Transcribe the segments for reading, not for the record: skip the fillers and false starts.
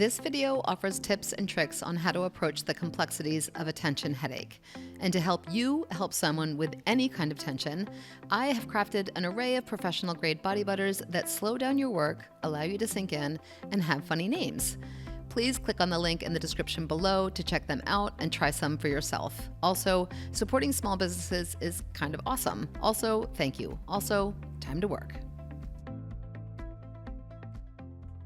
This video offers tips and tricks on how to approach the complexities of a tension headache. And to help you help someone with any kind of tension, I have crafted an array of professional grade body butters that slow down your work, allow you to sink in, and have funny names. Please click on the link in the description below to check them out and try some for yourself. Also, supporting small businesses is kind of awesome. Also, thank you. Also, time to work.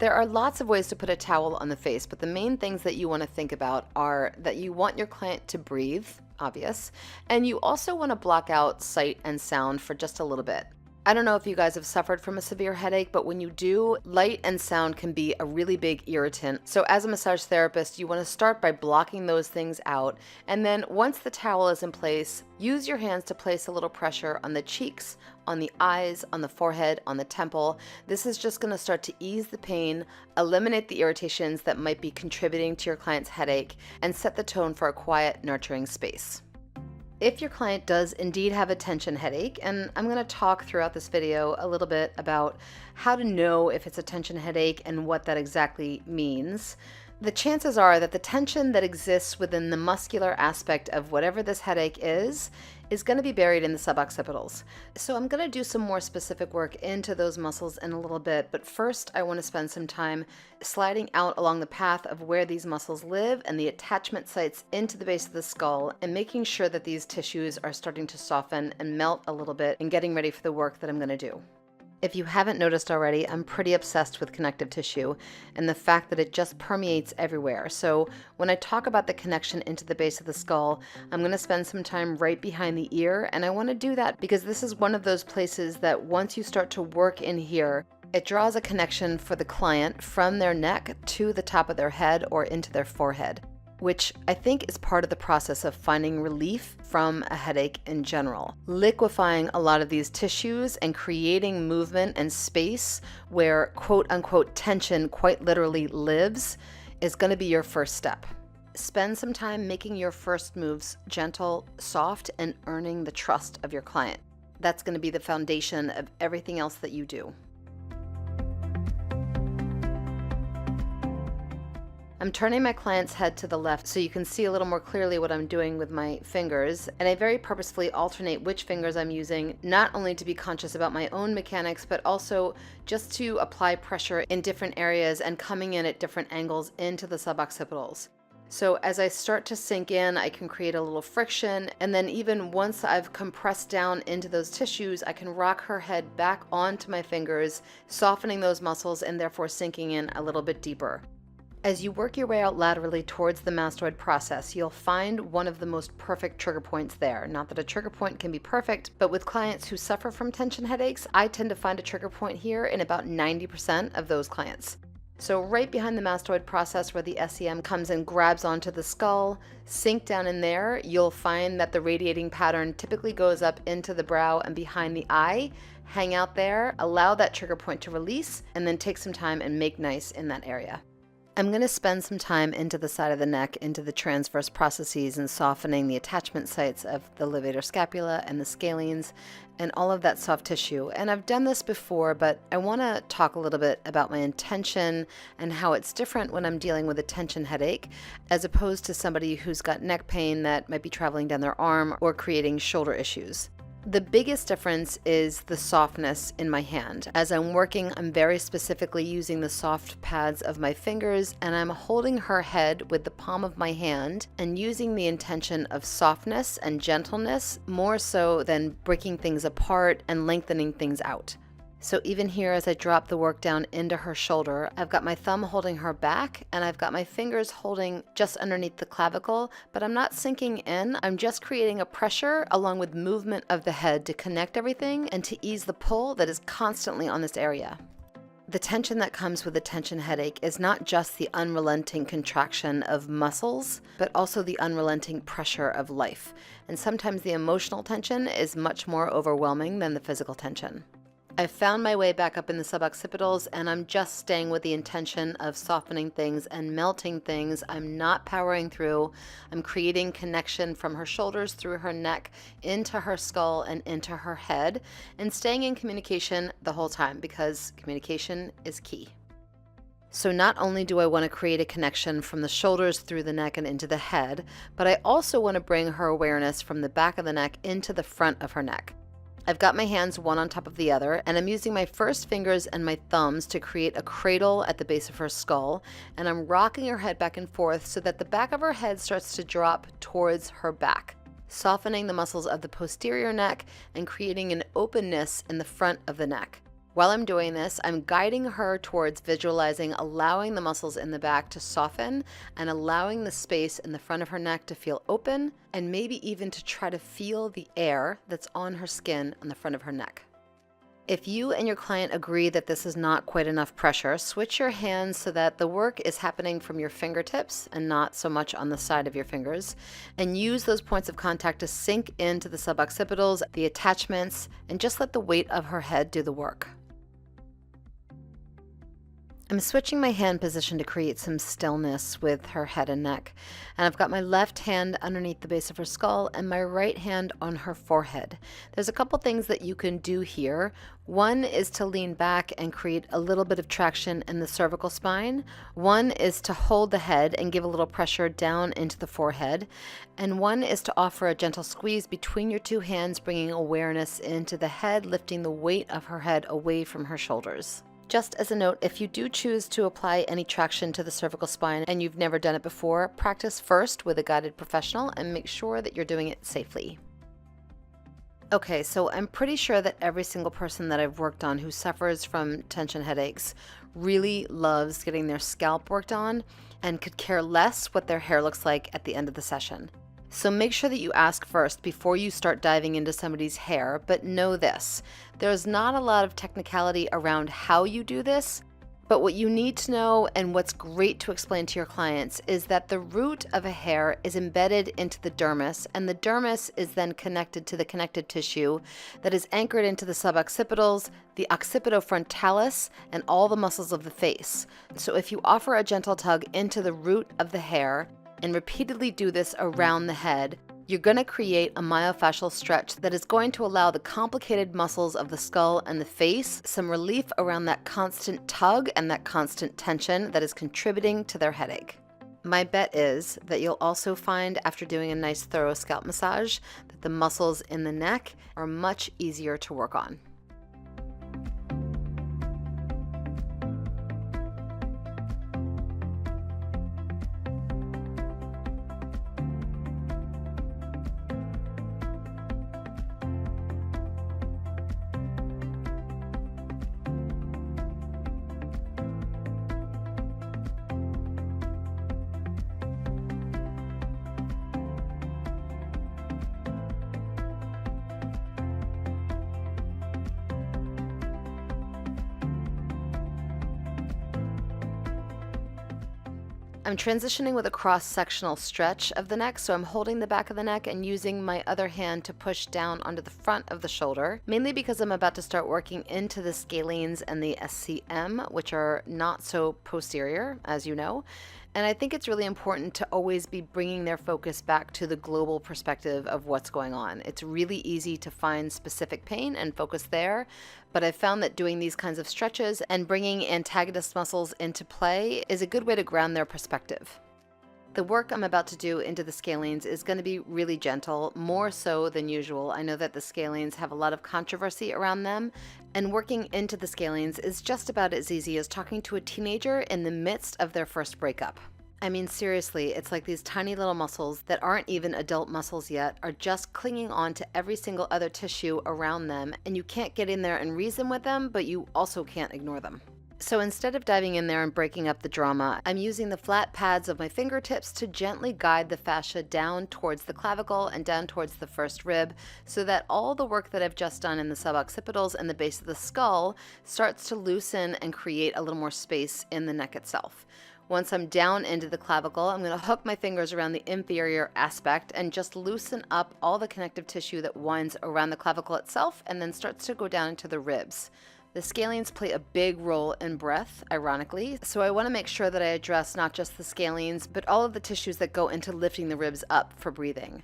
There are lots of ways to put a towel on the face, but the main things that you want to think about are that you want your client to breathe, obvious, and you also want to block out sight and sound for just a little bit. I don't know if you guys have suffered from a severe headache, but when you do, light and sound can be a really big irritant. So as a massage therapist, you want to start by blocking those things out. And then once the towel is in place, use your hands to place a little pressure on the cheeks, on the eyes, on the forehead, on the temple. This is just going to start to ease the pain, eliminate the irritations that might be contributing to your client's headache, and set the tone for a quiet, nurturing space. If your client does indeed have a tension headache, and I'm going to talk throughout this video a little bit about how to know if it's a tension headache and what that exactly means, the chances are that the tension that exists within the muscular aspect of whatever this headache is going to be buried in the suboccipitals. So I'm going to do some more specific work into those muscles in a little bit, but first I want to spend some time sliding out along the path of where these muscles live and the attachment sites into the base of the skull, and making sure that these tissues are starting to soften and melt a little bit and getting ready for the work that I'm going to do. If you haven't noticed already, I'm pretty obsessed with connective tissue and the fact that it just permeates everywhere. So when I talk about the connection into the base of the skull, I'm going to spend some time right behind the ear, and I want to do that because this is one of those places that once you start to work in here, it draws a connection for the client from their neck to the top of their head or into their forehead, which I think is part of the process of finding relief from a headache in general. Liquefying a lot of these tissues and creating movement and space where quote unquote tension quite literally lives is going to be your first step. Spend some time making your first moves gentle, soft, and earning the trust of your client. That's going to be the foundation of everything else that you do. I'm turning my client's head to the left so you can see a little more clearly what I'm doing with my fingers, and I very purposefully alternate which fingers I'm using, not only to be conscious about my own mechanics, but also just to apply pressure in different areas and coming in at different angles into the suboccipitals. So as I start to sink in, I can create a little friction, and then even once I've compressed down into those tissues, I can rock her head back onto my fingers, softening those muscles and therefore sinking in a little bit deeper. As you work your way out laterally towards the mastoid process, you'll find one of the most perfect trigger points there. Not that a trigger point can be perfect, but with clients who suffer from tension headaches, I tend to find a trigger point here in about 90% of those clients. So right behind the mastoid process where the SEM comes and grabs onto the skull, sink down in there, you'll find that the radiating pattern typically goes up into the brow and behind the eye. Hang out there, allow that trigger point to release, and then take some time and make nice in that area. I'm going to spend some time into the side of the neck, into the transverse processes and softening the attachment sites of the levator scapula and the scalenes and all of that soft tissue. And I've done this before, but I want to talk a little bit about my intention and how it's different when I'm dealing with a tension headache as opposed to somebody who's got neck pain that might be traveling down their arm or creating shoulder issues. The biggest difference is the softness in my hand. As I'm working, I'm very specifically using the soft pads of my fingers, and I'm holding her head with the palm of my hand and using the intention of softness and gentleness more so than breaking things apart and lengthening things out. So even here, as I drop the work down into her shoulder, I've got my thumb holding her back and I've got my fingers holding just underneath the clavicle, but I'm not sinking in. I'm just creating a pressure along with movement of the head to connect everything and to ease the pull that is constantly on this area. The tension that comes with a tension headache is not just the unrelenting contraction of muscles, but also the unrelenting pressure of life. And sometimes the emotional tension is much more overwhelming than the physical tension. I've found my way back up in the suboccipitals, and I'm just staying with the intention of softening things and melting things. I'm not powering through. I'm creating connection from her shoulders through her neck into her skull and into her head, and staying in communication the whole time because communication is key. So not only do I want to create a connection from the shoulders through the neck and into the head, but I also want to bring her awareness from the back of the neck into the front of her neck. I've got my hands one on top of the other, and I'm using my first fingers and my thumbs to create a cradle at the base of her skull, and I'm rocking her head back and forth so that the back of her head starts to drop towards her back, softening the muscles of the posterior neck and creating an openness in the front of the neck. While I'm doing this, I'm guiding her towards visualizing, allowing the muscles in the back to soften and allowing the space in the front of her neck to feel open, and maybe even to try to feel the air that's on her skin on the front of her neck. If you and your client agree that this is not quite enough pressure, switch your hands so that the work is happening from your fingertips and not so much on the side of your fingers, and use those points of contact to sink into the suboccipitals, the attachments, and just let the weight of her head do the work. I'm switching my hand position to create some stillness with her head and neck. And I've got my left hand underneath the base of her skull and my right hand on her forehead. There's a couple things that you can do here. One is to lean back and create a little bit of traction in the cervical spine. One is to hold the head and give a little pressure down into the forehead. And one is to offer a gentle squeeze between your two hands, bringing awareness into the head, lifting the weight of her head away from her shoulders. Just as a note, if you do choose to apply any traction to the cervical spine and you've never done it before, practice first with a guided professional and make sure that you're doing it safely. Okay, so I'm pretty sure that every single person that I've worked on who suffers from tension headaches really loves getting their scalp worked on and could care less what their hair looks like at the end of the session. So make sure that you ask first before you start diving into somebody's hair, but know this, there's not a lot of technicality around how you do this, but what you need to know and what's great to explain to your clients is that the root of a hair is embedded into the dermis, and the dermis is then connected to the connective tissue that is anchored into the suboccipitals, the occipitofrontalis, and all the muscles of the face. So if you offer a gentle tug into the root of the hair, and repeatedly do this around the head, you're going to create a myofascial stretch that is going to allow the complicated muscles of the skull and the face some relief around that constant tug and that constant tension that is contributing to their headache. My bet is that you'll also find after doing a nice thorough scalp massage that the muscles in the neck are much easier to work on. I'm transitioning with a cross-sectional stretch of the neck, so I'm holding the back of the neck and using my other hand to push down onto the front of the shoulder, mainly because I'm about to start working into the scalenes and the SCM, which are not so posterior, as you know. And I think it's really important to always be bringing their focus back to the global perspective of what's going on. It's really easy to find specific pain and focus there, but I've found that doing these kinds of stretches and bringing antagonist muscles into play is a good way to ground their perspective. The work I'm about to do into the scalenes is going to be really gentle, more so than usual. I know that the scalenes have a lot of controversy around them, and working into the scalenes is just about as easy as talking to a teenager in the midst of their first breakup. I mean, seriously, it's like these tiny little muscles that aren't even adult muscles yet are just clinging on to every single other tissue around them, and you can't get in there and reason with them, but you also can't ignore them. So instead of diving in there and breaking up the drama, I'm using the flat pads of my fingertips to gently guide the fascia down towards the clavicle and down towards the first rib so that all the work that I've just done in the suboccipitals and the base of the skull starts to loosen and create a little more space in the neck itself. Once I'm down into the clavicle, I'm going to hook my fingers around the inferior aspect and just loosen up all the connective tissue that winds around the clavicle itself and then starts to go down into the ribs. The scalenes play a big role in breath, ironically, so I want to make sure that I address not just the scalenes, but all of the tissues that go into lifting the ribs up for breathing.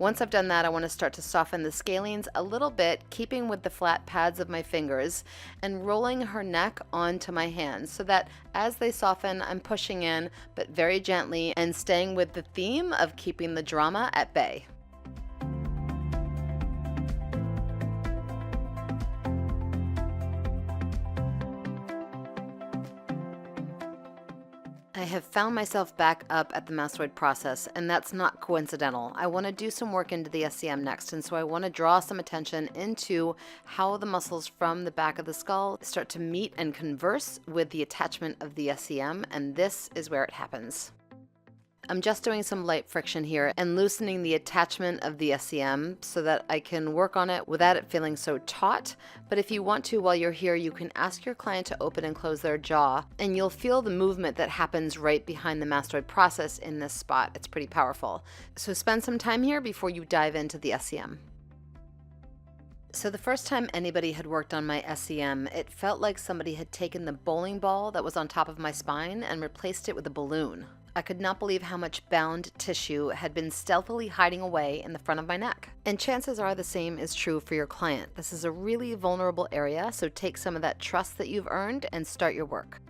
Once I've done that, I want to start to soften the scalenes a little bit, keeping with the flat pads of my fingers and rolling her neck onto my hands so that as they soften, I'm pushing in, but very gently and staying with the theme of keeping the drama at bay. I have found myself back up at the masseroid process, and that's not coincidental. I want to do some work into the SCM next, and so I want to draw some attention into how the muscles from the back of the skull start to meet and converse with the attachment of the SCM, and this is where it happens. I'm just doing some light friction here and loosening the attachment of the SCM so that I can work on it without it feeling so taut. But if you want to, while you're here, you can ask your client to open and close their jaw, and you'll feel the movement that happens right behind the masseroid process in this spot. It's pretty powerful. So spend some time here before you dive into the SCM. So the first time anybody had worked on my SCM, it felt like somebody had taken the bowling ball that was on top of my spine and replaced it with a balloon. I could not believe how much bound tissue had been stealthily hiding away in the front of my neck. And chances are the same is true for your client. This is a really vulnerable area, so take some of that trust that you've earned and start your work.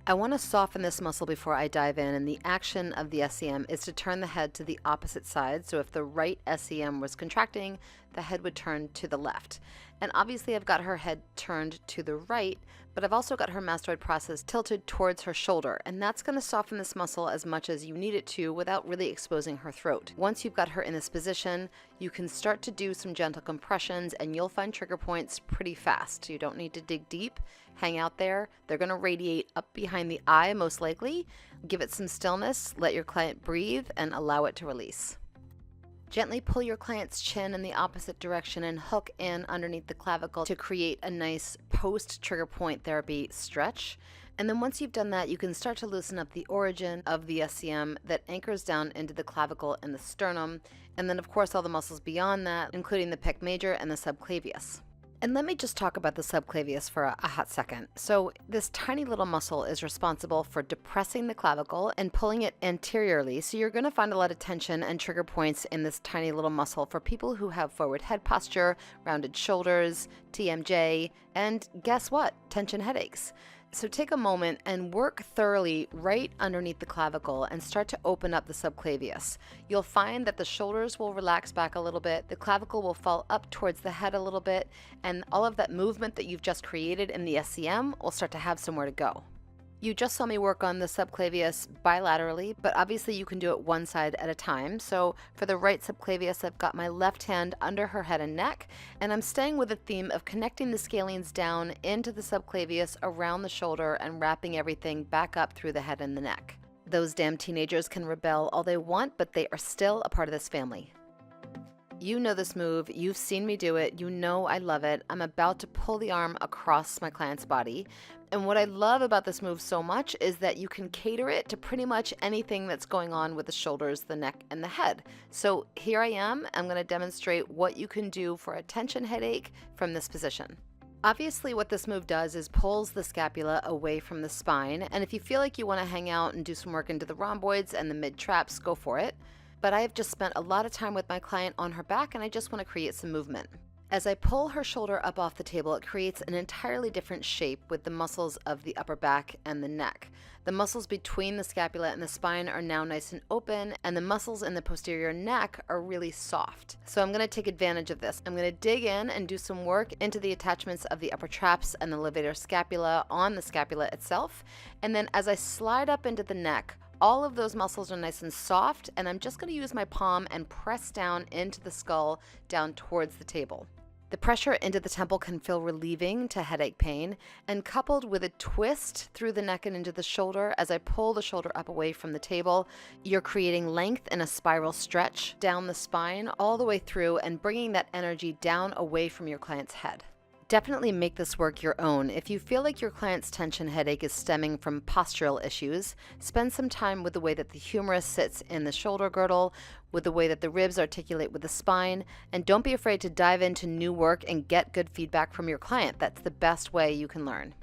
I want to soften this muscle before I dive in, and the action of the SCM is to turn the head to the opposite side. So if the right SCM was contracting, the head would turn to the left. And obviously I've got her head turned to the right, but I've also got her masseroid process tilted towards her shoulder, and that's going to soften this muscle as much as you need it to without really exposing her throat. Once you've got her in this position, you can start to do some gentle compressions, and you'll find trigger points pretty fast. You don't need to dig deep. Hang out there. They're going to radiate up behind the eye most likely. Give it some stillness, let your client breathe, and allow it to release. Gently pull your client's chin in the opposite direction and hook in underneath the clavicle to create a nice post-trigger point therapy stretch. And then once you've done that, you can start to loosen up the origin of the SCM that anchors down into the clavicle and the sternum. And then of course all the muscles beyond that, including the pec major and the subclavius. And let me just talk about the subclavius for a hot second. So this tiny little muscle is responsible for depressing the clavicle and pulling it anteriorly. So you're going to find a lot of tension and trigger points in this tiny little muscle for people who have forward head posture, rounded shoulders, TMJ, and guess what? Tension headaches. So take a moment and work thoroughly right underneath the clavicle and start to open up the subclavius. You'll find that the shoulders will relax back a little bit, the clavicle will fall up towards the head a little bit, and all of that movement that you've just created in the SCM will start to have somewhere to go. You just saw me work on the subclavius bilaterally, but obviously you can do it one side at a time. So for the right subclavius, I've got my left hand under her head and neck, and I'm staying with the theme of connecting the scalenes down into the subclavius around the shoulder and wrapping everything back up through the head and the neck. Those damn teenagers can rebel all they want, but they are still a part of this family. You know this move, you've seen me do it, you know I love it. I'm about to pull the arm across my client's body. And what I love about this move so much is that you can cater it to pretty much anything that's going on with the shoulders, the neck, and the head. So here I am, I'm going to demonstrate what you can do for a tension headache from this position. Obviously what this move does is pulls the scapula away from the spine, and if you feel like you want to hang out and do some work into the rhomboids and the mid-traps, go for it. But I have just spent a lot of time with my client on her back, and I just want to create some movement. As I pull her shoulder up off the table, it creates an entirely different shape with the muscles of the upper back and the neck. The muscles between the scapula and the spine are now nice and open, and the muscles in the posterior neck are really soft. So I'm going to take advantage of this. I'm going to dig in and do some work into the attachments of the upper traps and the levator scapula on the scapula itself. And then as I slide up into the neck, all of those muscles are nice and soft, and I'm just going to use my palm and press down into the skull, down towards the table. The pressure into the temple can feel relieving to headache pain, and coupled with a twist through the neck and into the shoulder as I pull the shoulder up away from the table, you're creating length in a spiral stretch down the spine all the way through and bringing that energy down away from your client's head. Definitely make this work your own. If you feel like your client's tension headache is stemming from postural issues, spend some time with the way that the humerus sits in the shoulder girdle, with the way that the ribs articulate with the spine, and don't be afraid to dive into new work and get good feedback from your client. That's the best way you can learn.